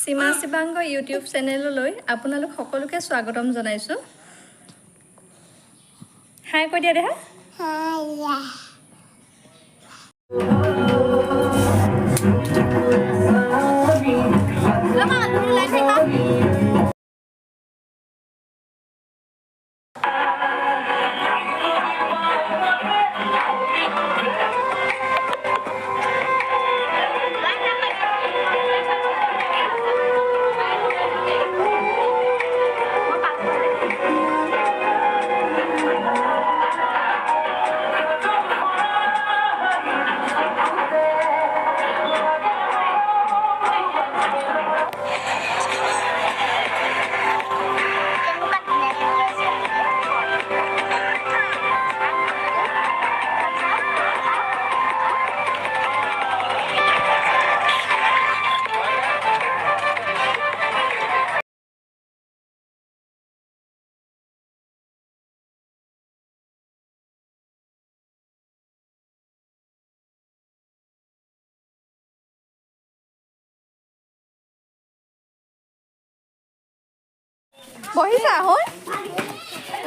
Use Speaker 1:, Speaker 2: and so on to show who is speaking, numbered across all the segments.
Speaker 1: সীমা Shivang YouTube চেনেললৈ আপোনালোক সকলোকে স্বাগতম জনাইছোঁ। হাই কৈ দিয়া দেহা। বহিছা হয়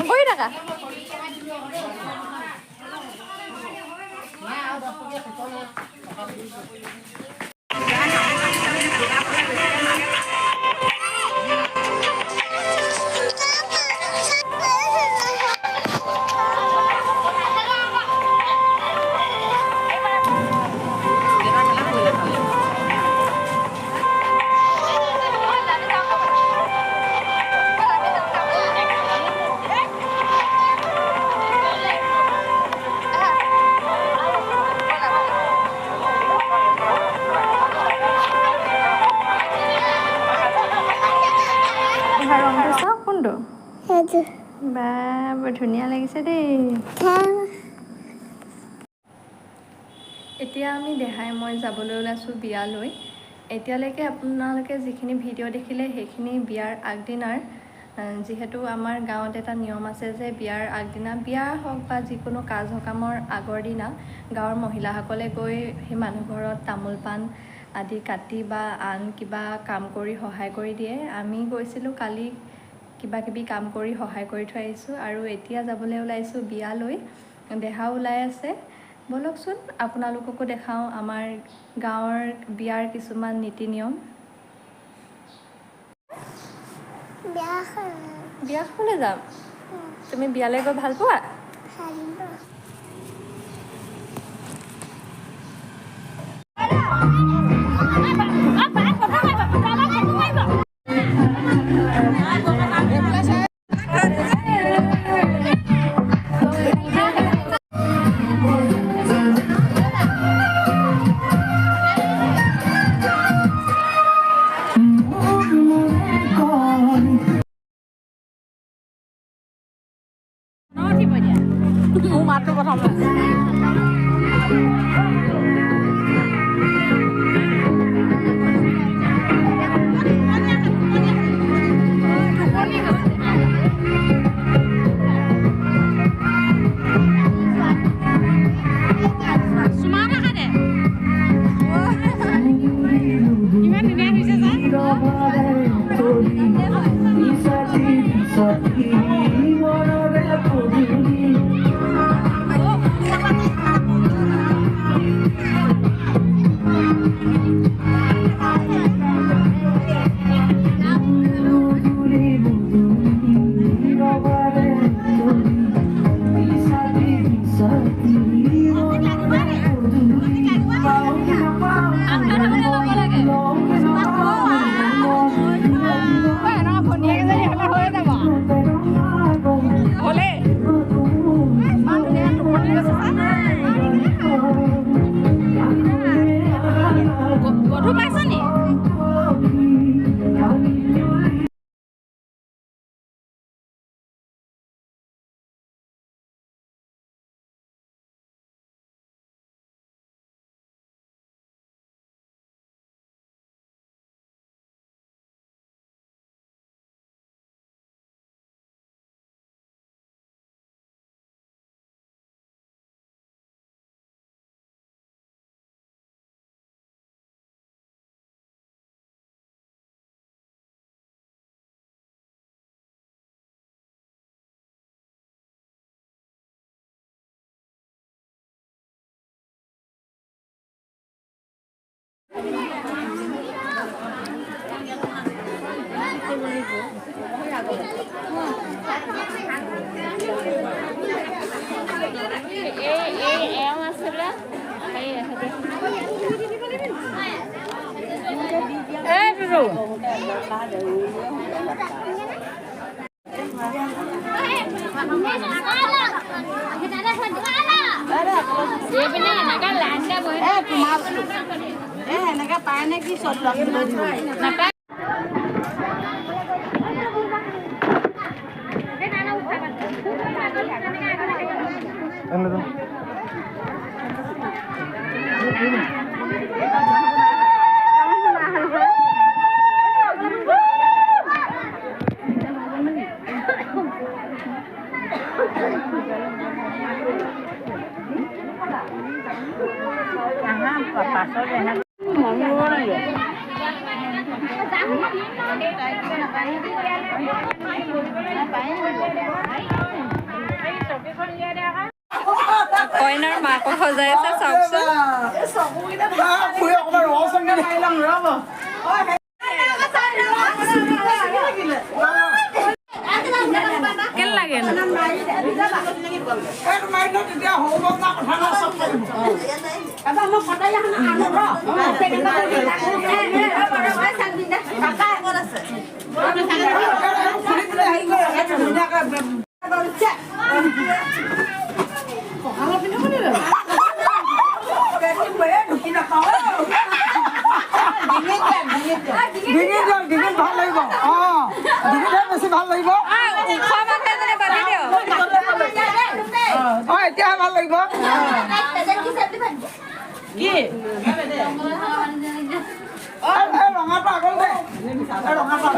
Speaker 1: বহি থাকা। ৰংটো চাওঁ কোনটো বা বৰ ধুনীয়া লাগিছে দেই। এতিয়া আমি দেহাই মই যাবলৈ ওলাইছোঁ বিয়ালৈ। এতিয়ালৈকে আপোনালোকে যিখিনি ভিডিঅ' দেখিলে সেইখিনি বিয়াৰ আগদিনাৰ। যিহেতু আমাৰ গাঁৱত এটা নিয়ম আছে যে বিয়াৰ আগদিনা বিয়া হওক বা যিকোনো কাজ সকামৰ আগৰ দিনা গাঁৱৰ মহিলাসকলে গৈ সেই মানুহ ঘৰত তামোল পাণ আদি কাটি বা আন কিবা কাম কৰি সহায় কৰি দিয়ে। আমি গৈছিলোঁ কালি কিবা কিবি কাম কৰি সহায় কৰি থৈ আহিছোঁ আৰু এতিয়া যাবলৈ ওলাইছোঁ বিয়ালৈ। দেহাও ওলাই আছে, ব'লকচোন আপোনালোককো দেখাওঁ আমাৰ গাঁৱৰ বিয়াৰ কিছুমান নীতি নিয়ম। বিয়া খাবলৈ যাম। তুমি বিয়ালৈ গৈ ভাল পোৱা?
Speaker 2: মোৰ মাতটো গধুৰ পাইছা নি? এনেকে পায় নে কি চব নাপায়
Speaker 1: কইনাৰ মাকক সজাই আছে চাওকচোন। কেনে লাগে
Speaker 3: এতিয়া ভাল লাগিব কি ৰঙাটো আগল দে ৰঙাটো